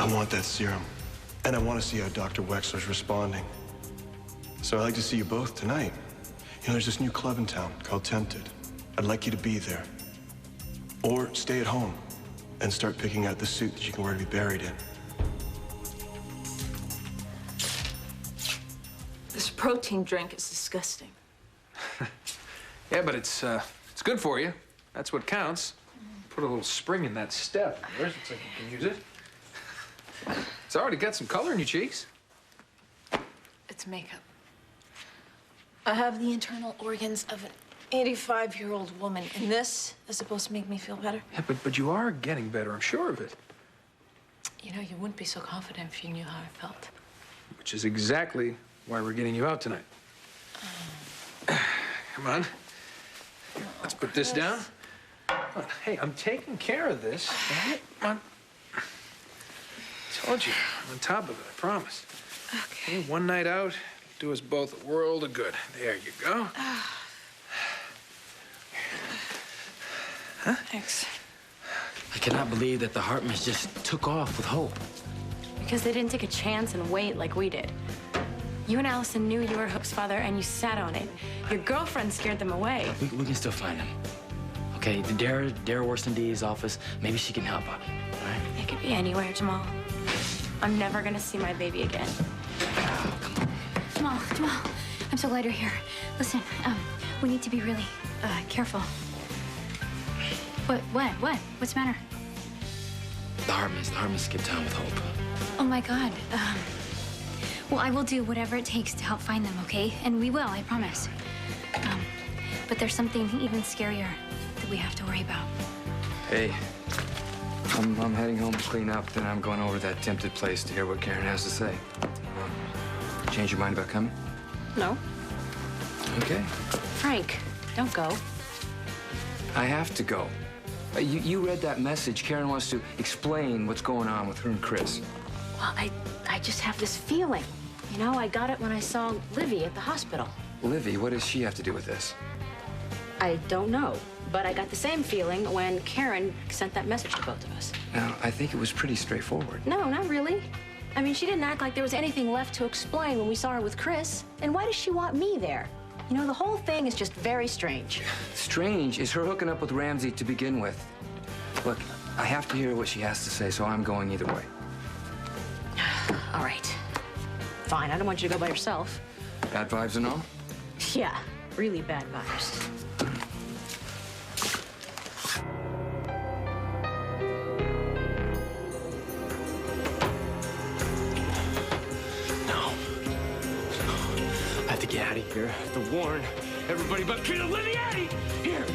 I want that serum. And I want to see how Dr. Wexler's responding. So I'd like to see you both tonight. You know, there's this new club in town called Tempted. I'd like you to be there. Or stay at home and start picking out the suit that you can wear to be buried in. This protein drink is disgusting. Yeah, but it's good for you. That's what counts. Put a little spring in that step. Yours looks like you can use it. It's already got some color in your cheeks. It's makeup. I have the internal organs of an 85-year-old woman, and this is supposed to make me feel better? Yeah, but you are getting better, I'm sure of it. You know, you wouldn't be so confident if you knew how I felt. Which is exactly why we're getting you out tonight. Come on. Here, let's put this down. Come on. Hey, I'm taking care of this. All right? Come on. I told you, I'm on top of it, I promise. Okay. Okay, one night out, do us both a world of good. There you go. Huh? Thanks. I cannot believe that the Hartmans just took off with Hope. Because they didn't take a chance and wait like we did. You and Allison knew you were Hope's father, and you sat on it. Your girlfriend scared them away. We can still find him. Okay, Dara works in Dee's office. Maybe she can help out, all right? It could be anywhere, Jamal. I'm never gonna see my baby again. Oh, come on. Jamal, I'm so glad you're here. Listen, we need to be really, careful. What? What's the matter? The Hartmans skipped town with Hope. Oh my God. Well, I will do whatever it takes to help find them, okay? And we will, I promise. But there's something even scarier that we have to worry about. Hey, I'm heading home to clean up, then I'm going over to that Tempted place to hear what Karen has to say. Change your mind about coming? No. Okay. Frank, don't go. I have to go. You read that message. Karen wants to explain what's going on with her and Chris. Well, I just have this feeling. You know, I got it when I saw Livy at the hospital. Livy, what does she have to do with this? I don't know, but I got the same feeling when Karen sent that message to both of us. Now, I think it was pretty straightforward. No, not really. I mean, she didn't act like there was anything left to explain when we saw her with Chris. And why does she want me there? You know, the whole thing is just very strange. Strange is her hooking up with Ramsey to begin with. Look, I have to hear what she has to say, so I'm going either way. All right. Fine, I don't want you to go by yourself. Bad vibes and all? Yeah, really bad vibes. I have to get out of here. I have to warn everybody about Peter Liviati! Here!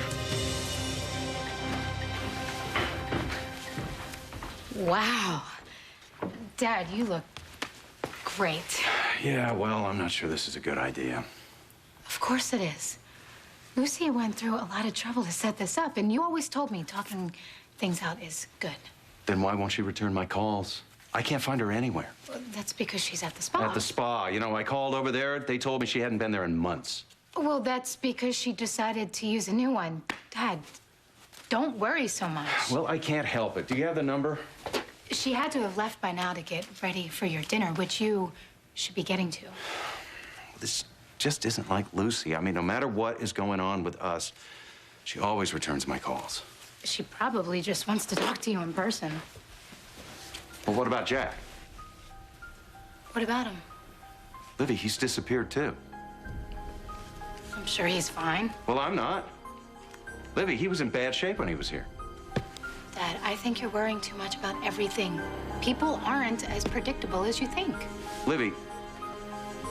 Wow. Dad, you look great. Yeah, well, I'm not sure this is a good idea. Of course it is. Lucy went through a lot of trouble to set this up, and you always told me talking things out is good. Then why won't she return my calls? I can't find her anywhere. Well, that's because she's at the spa. At the spa. You know, I called over there. They told me she hadn't been there in months. Well, that's because she decided to use a new one. Dad, don't worry so much. Well, I can't help it. Do you have the number? She had to have left by now to get ready for your dinner, which you should be getting to. This just isn't like Lucy. I mean, no matter what is going on with us, she always returns my calls. She probably just wants to talk to you in person. Well, what about Jack? What about him? Livy, he's disappeared too. I'm sure he's fine. Well, I'm not. Livy, he was in bad shape when he was here. Dad, I think you're worrying too much about everything. People aren't as predictable as you think. Livy,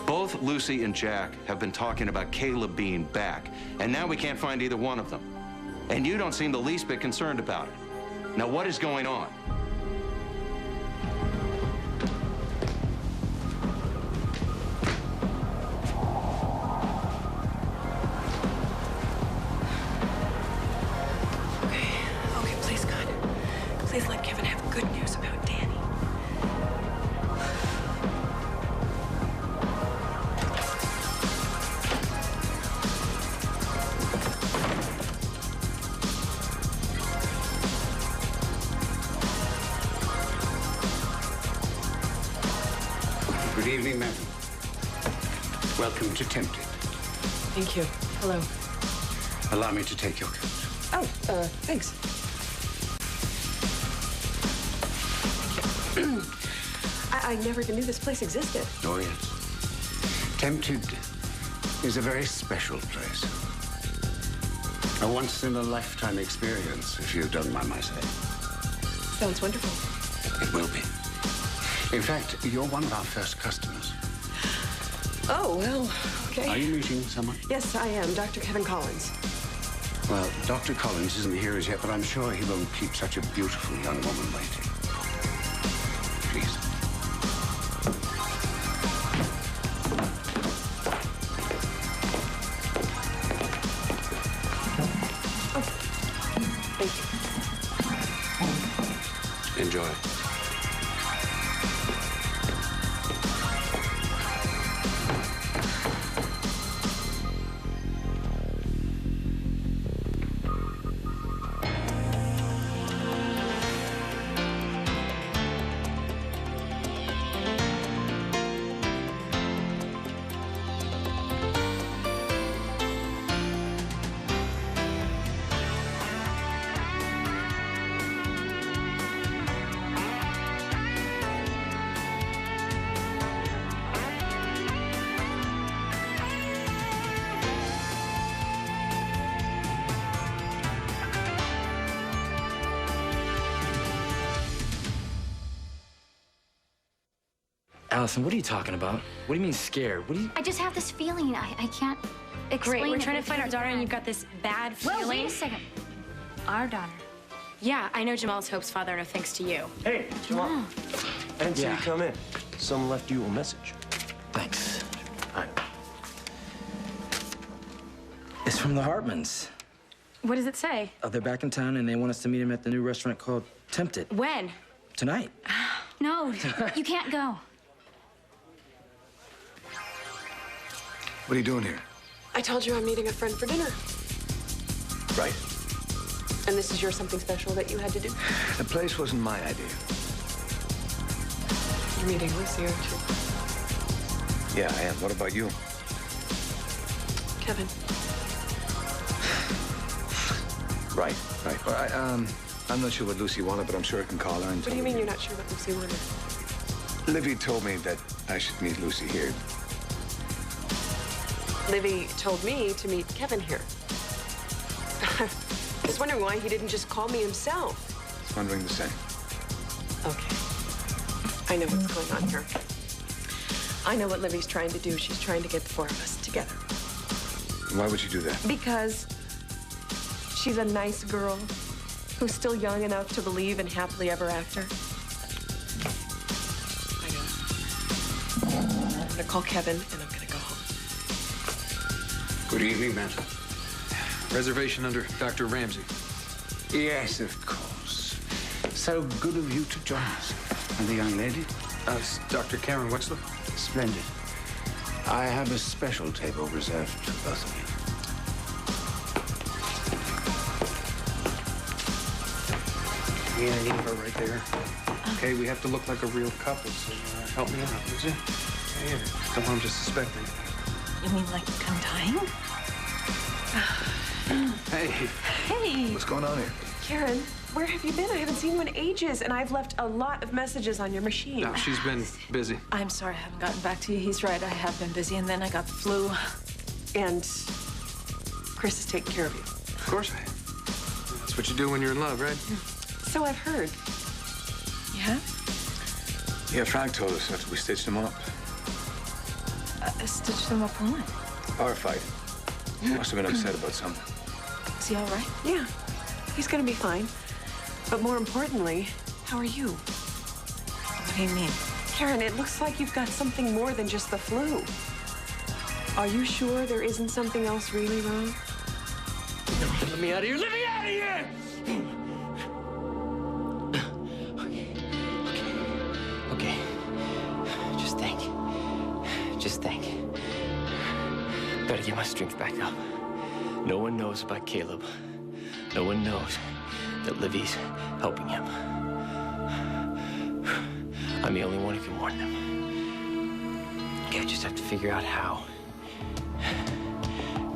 both Lucy and Jack have been talking about Caleb being back, and now we can't find either one of them. And you don't seem the least bit concerned about it. Now, what is going on? Okay, please, God. Please let Kevin have good news about Danny. Good evening, madam. Welcome to Tempted. Thank you. Hello. Allow me to take your coat. Oh, thanks. I never even knew this place existed. Oh, yes. Tempted is a very special place. A once-in-a-lifetime experience, if you don't mind my saying. Sounds wonderful. It will be. In fact, you're one of our first customers. Oh, well, okay. Are you meeting someone? Yes, I am. Dr. Kevin Collins. Well, Dr. Collins isn't here as yet, but I'm sure he won't keep such a beautiful young woman waiting. Please. Oh, thank you. Enjoy. Allison, what are you talking about? What do you mean scared? What do you... I just have this feeling. I can't explain. Great, we're it, trying but to find our it's daughter, really and you've bad. got this bad Well, feeling. wait a second. Our daughter. Yeah, I know Jamal's Hope's father, no thanks to you. Hey, Jamal. Oh. I didn't see Yeah. you come in. Someone left you a message. Thanks. It's from the Hartmans. What does it say? They're back in town, and they want us to meet them at the new restaurant called Tempted. When? Tonight. No, you can't go. What are you doing here? I told you I'm meeting a friend for dinner. Right. And this is your something special that you had to do? The place wasn't my idea. You're meeting Lucy, aren't you? Yeah, I am. What about you? Kevin. Right. Well, I'm not sure what Lucy wanted, but I'm sure I can call her and What tell do you her. mean you're not sure what Lucy wanted? Livy told me that I should meet Lucy here. Livy told me to meet Kevin here. I was wondering why he didn't just call me himself. I was wondering the same. Okay. I know what's going on here. I know what Livy's trying to do. She's trying to get the four of us together. Why would you do that? Because she's a nice girl who's still young enough to believe in happily ever after. I know. I'm gonna call Kevin and I'm gonna go home. Good evening, madam. Reservation under Dr. Ramsey. Yes, of course. So good of you to join us. And the young lady? It's Dr. Karen Wexler. Splendid. I have a special table reserved for both of you. Yeah, I leave her right there. Okay, we have to look like a real couple, so help me out, would you? Hey, don't want them to suspect anything. You mean like I'm dying? Hey, Hey, what's going on here? Karen, where have you been? I haven't seen you in ages, and I've left a lot of messages on your machine. No, she's been busy. I'm sorry I haven't gotten back to you. He's right. I have been busy, and then I got the flu. And Chris is taking care of you. Of course I am. That's what you do when you're in love, right? So I've heard. Yeah? Yeah, Frank told us after we stitched him up. Stitch them up for what? Our fight. He must have been upset about something. Is he all right? Yeah, he's gonna be fine. But more importantly, how are you? What do you mean? Karen, it looks like you've got something more than just the flu. Are you sure there isn't something else really wrong? Let me out of here! Let me out of here! Okay. Just think. Just think. Better get my strength back up. No one knows about Caleb. No one knows that Livy's helping him. I'm the only one who can warn them. Okay, I just have to figure out how.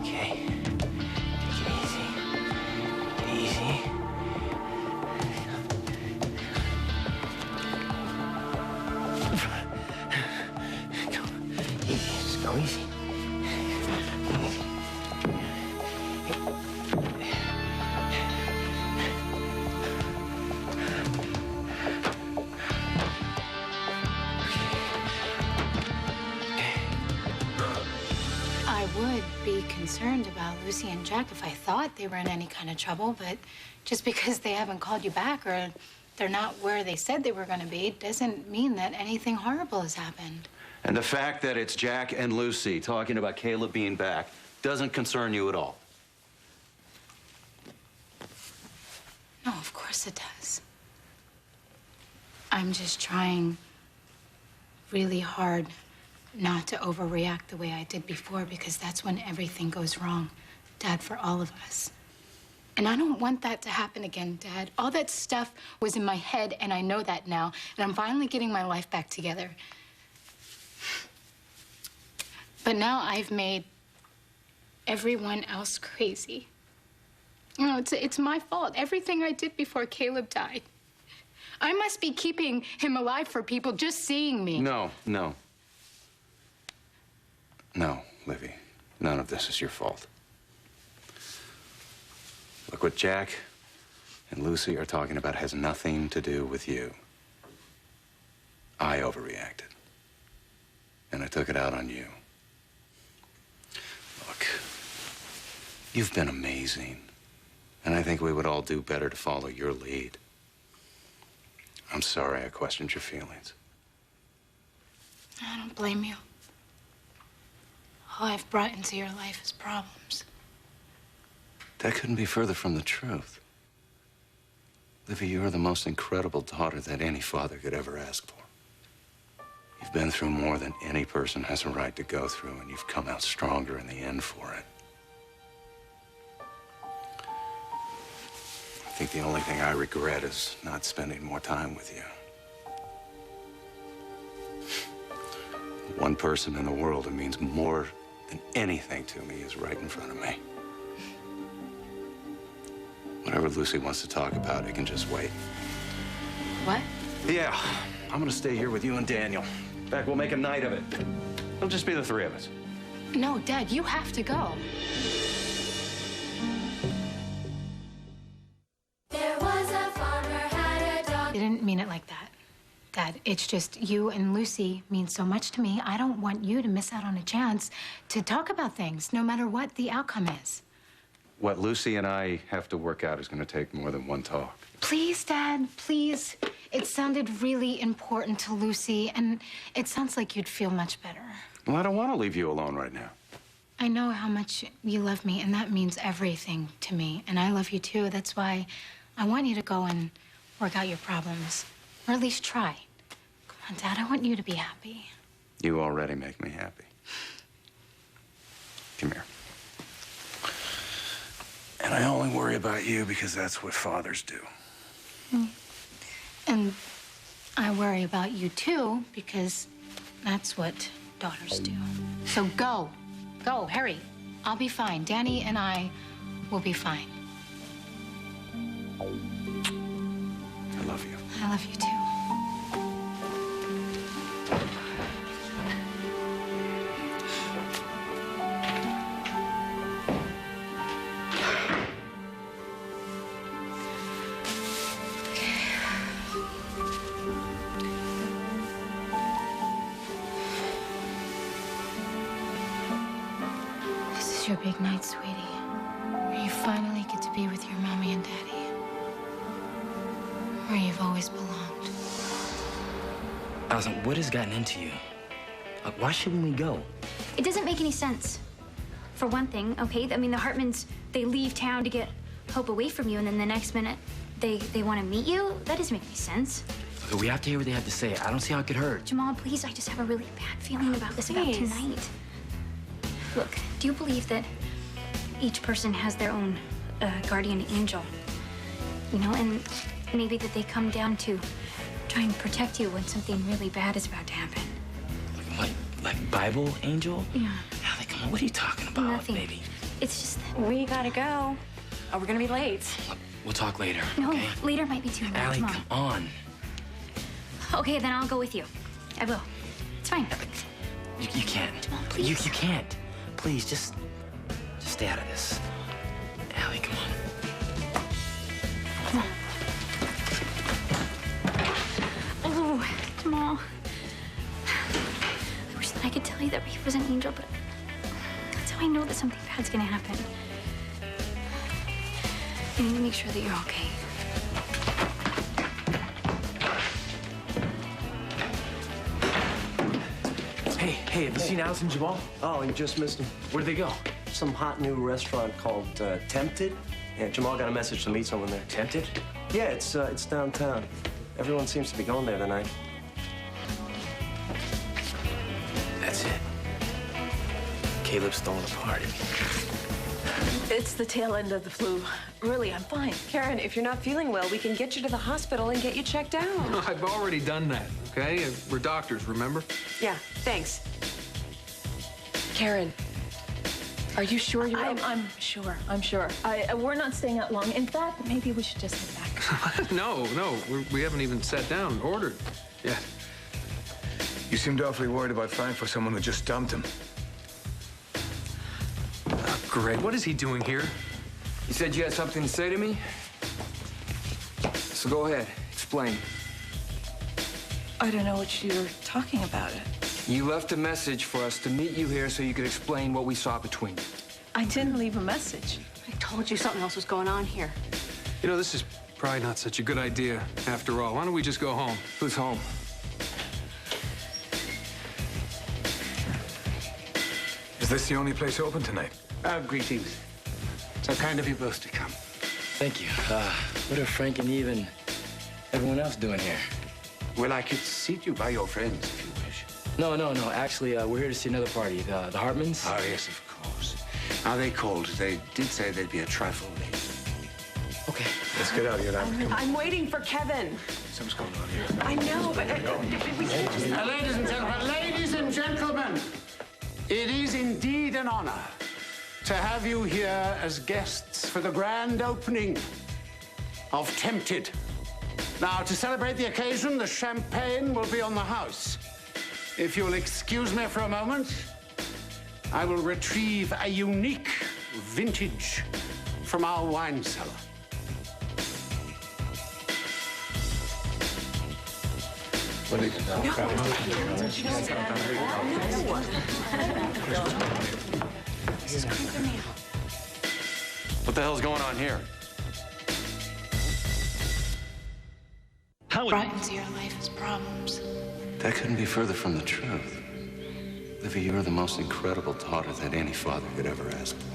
Okay. Take it easy. Easy. Go easy. Just go easy. I would be concerned about Lucy and Jack if I thought they were in any kind of trouble, but just because they haven't called you back or they're not where they said they were going to be doesn't mean that anything horrible has happened. And the fact that it's Jack and Lucy talking about Caleb being back doesn't concern you at all. No, of course it does. I'm just trying really hard not to overreact the way I did before, because that's when everything goes wrong, Dad, for all of us. And I don't want that to happen again, Dad. All that stuff was in my head, and I know that now, and I'm finally getting my life back together. But now I've made everyone else crazy. You know, it's my fault. Everything I did before Caleb died. I must be keeping him alive for people just seeing me. No, no. No, Livy. None of this is your fault. Look, what Jack and Lucy are talking about has nothing to do with you. I overreacted. And I took it out on you. Look, you've been amazing. And I think we would all do better to follow your lead. I'm sorry I questioned your feelings. I don't blame you. All I've brought into your life is problems. That couldn't be further from the truth. Livy, you're the most incredible daughter that any father could ever ask for. You've been through more than any person has a right to go through, and you've come out stronger in the end for it. I think the only thing I regret is not spending more time with you. One person in the world who means more than anything to me is right in front of me. Whatever Lucy wants to talk about, it can just wait. What? Yeah, I'm gonna stay here with you and Daniel. In fact, we'll make a night of it. It'll just be the three of us. No, Dad, you have to go. There was a farmer had a dog. I didn't mean it like that, Dad. It's just you and Lucy mean so much to me. I don't want you to miss out on a chance to talk about things, no matter what the outcome is. What Lucy and I have to work out is gonna take more than one talk. Please, Dad, please. It sounded really important to Lucy, and it sounds like you'd feel much better. Well, I don't want to leave you alone right now. I know how much you love me, and that means everything to me. And I love you, too. That's why I want you to go and work out your problems, or at least try. Come on, Dad, I want you to be happy. You already make me happy. Come here. And I only worry about you because that's what fathers do. And I worry about you, too, because that's what daughters do. So go. Go, hurry. I'll be fine. Danny and I will be fine. I love you. I love you, too. This is your big night, sweetie, where you finally get to be with your mommy and daddy, where you've always belonged. Allison, what has gotten into you? Why shouldn't we go? It doesn't make any sense. For one thing, okay? I mean, the Hartmans, they leave town to get Hope away from you, and then the next minute, they want to meet you? That doesn't make any sense. Look, we have to hear what they have to say. I don't see how it could hurt. Jamal, please, I just have a really bad feeling about this, about Please. tonight. Look, do you believe that each person has their own guardian angel? You know, and maybe that they come down to try and protect you when something really bad is about to happen. Like Like Bible angel? Yeah. Allie, come on, what are you talking about, Nothing. baby? It's just that we gotta go. Oh, we're gonna be late. We'll talk later, No, okay? later might be too late. Allie, Come come on. Okay, then I'll go with you. I will. It's fine. You can't. Jamal, please. You can't. Please, just stay out of this. Allie, come on. Come on. Oh, Jamal. I wish that I could tell you that Reeve was an angel, but that's how I know that something bad's gonna happen. I need to make sure that you're okay. Hey, have you seen Alice and Jamal? Oh, you just missed him. Where'd they go? Some hot new restaurant called Tempted. Yeah, Jamal got a message to meet someone there. Tempted? Yeah, it's downtown. Everyone seems to be going there tonight. That's it. Caleb's throwing a party. It's the tail end of the flu. Really, I'm fine. Karen, if you're not feeling well, we can get you to the hospital and get you checked out. I've already done that, okay? We're doctors, remember? Yeah, thanks. Karen, are you sure you're... I'm sure. I'm sure. We're not staying out long. In fact, maybe we should just head back. No, we haven't even sat down and ordered yet. You seemed awfully worried about Frank for someone who just dumped him. Greg, what is he doing here? You said you had something to say to me? So go ahead, explain. I don't know what you're talking about. You left a message for us to meet you here so you could explain what we saw between you. I didn't leave a message. I told you something else was going on here. You know, this is probably not such a good idea after all. Why don't we just go home? Who's home? Is this the only place open tonight? Greetings. So kind of you both to come. Thank you. What are Frank and Eve and everyone else doing here? Well, I could seat you by your friends if you wish. No. Actually, we're here to see another party. The Hartmans. Oh, yes, of course. Now, they called. They did say they'd be a trifle late. Okay. Let's get out of here now. I'm waiting for Kevin. Something's going on here. I know, but we can't just... Ladies and gentlemen, it is indeed an honor to have you here as guests for the grand opening of Tempted. Now, to celebrate the occasion, the champagne will be on the house. If you'll excuse me for a moment, I will retrieve a unique vintage from our wine cellar. What the hell's going on here? Brought into your life as problems. That couldn't be further from the truth. Livy, you are the most incredible daughter that any father could ever ask for.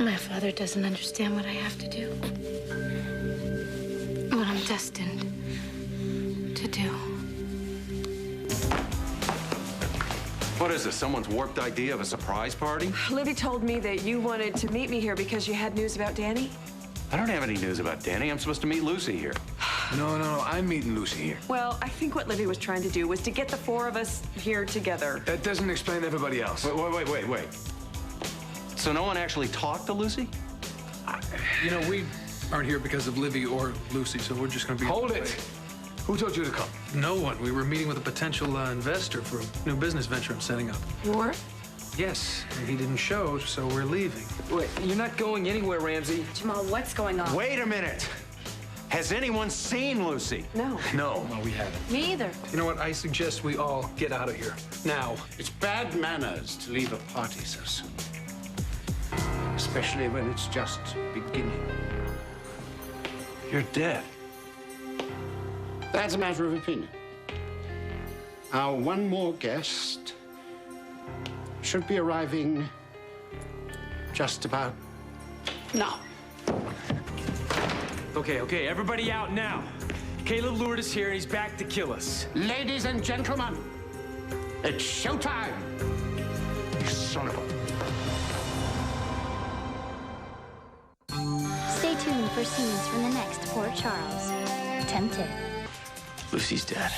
My father doesn't understand what I have to do. What I'm destined to do. What is this, someone's warped idea of a surprise party? Libby told me that you wanted to meet me here because you had news about Danny. I don't have any news about Danny. I'm supposed to meet Lucy here. No, I'm meeting Lucy here. Well, I think what Libby was trying to do was to get the four of us here together. That doesn't explain everybody else. Wait. So no one actually talked to Lucy? You know, we aren't here because of Livy or Lucy, so we're just gonna be... Hold it! Who told you to come? No one. We were meeting with a potential investor for a new business venture I'm setting up. You were? Yes, and he didn't show, so we're leaving. Wait, you're not going anywhere, Ramsey. Jamal, what's going on? Wait a minute! Has anyone seen Lucy? No. No, we haven't. Me either. You know what? I suggest we all get out of here. Now. It's bad manners to leave a party so soon. Especially when it's just beginning. You're dead. That's a matter of opinion. Our one more guest should be arriving just about now. Okay, everybody out now. Caleb lured us here and he's back to kill us. Ladies and gentlemen, it's showtime. You son of a... Stay tuned for scenes from the next Port Charles. Tempted. Lucy's dead.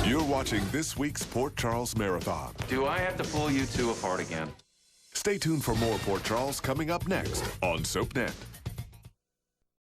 You're watching this week's Port Charles Marathon. Do I have to pull you two apart again? Stay tuned for more Port Charles coming up next on SoapNet.